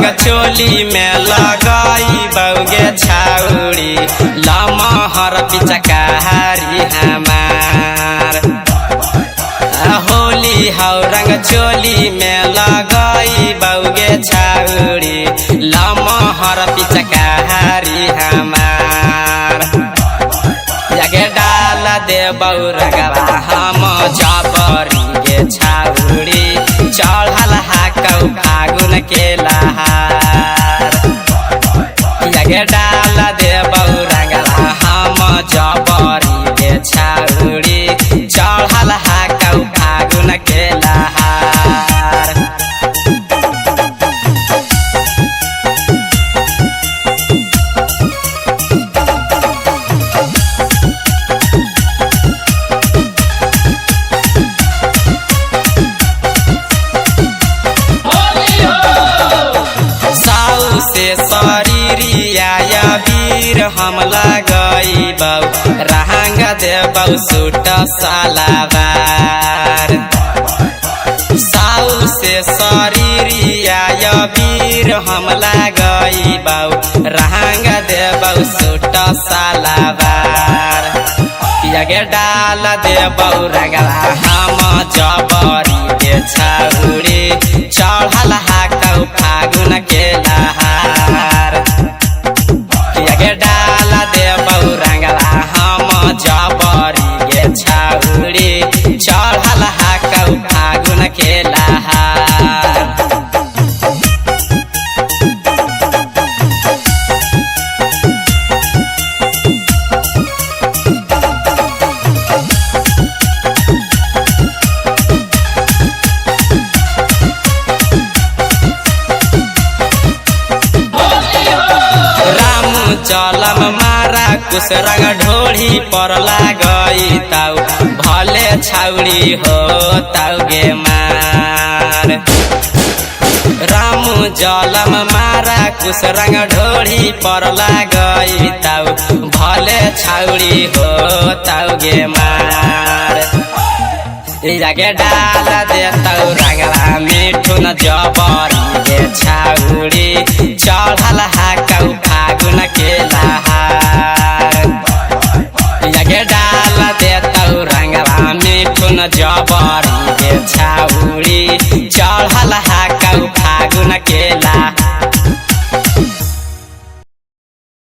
रंग चोली में लगाई बउगे छाउड़ी लमहर पिचकारी हमार। होली हौ रंग चोली में लगाई बउगे छाउड़ी लमहर पिचकारी हमार। जगे डाल दे बउरगवा हम जबरी गे छाउड़ी चढ़ल हाकौ फागुन के लहार। जगे डाल दे बउरगवा हम जबरी गे छाउड़ी चढ़ल हाकौ फागुन के लहार। शरीरिया वीर हम लगैबौ रंग देबौ सूट सलावार। साउ से शरीरिया वीर हम लगैबौ रंग देबौ सूट सलावार। यगे डाल देबौ रंगवा हम जबरी गे छाउड़ी चढ़ल हाकौ फागुन के लहार। यगे डाल देबौ रंगवा हम जबरी गे छाउड़ी चढ़ल हाकौ फागुन के लहार। चलम मारा कुछ रंग ढोढ़ी पर लागई ताऊ भले छाउड़ी हो ताऊ गे मार। रामू जलम मारा कुछ रंग ढोढ़ी पर लागई ताऊ भले छाउड़ी हो ताऊ गे मार। जगे डाल दे ताऊ रंगवा मिठुन जबरी गे छाउड़ी चढ़ल हाकौ फागुन के लहार। जगे डाल दे ताऊ रंगवा मिठुन जबरी गे छाउड़ी चढ़ल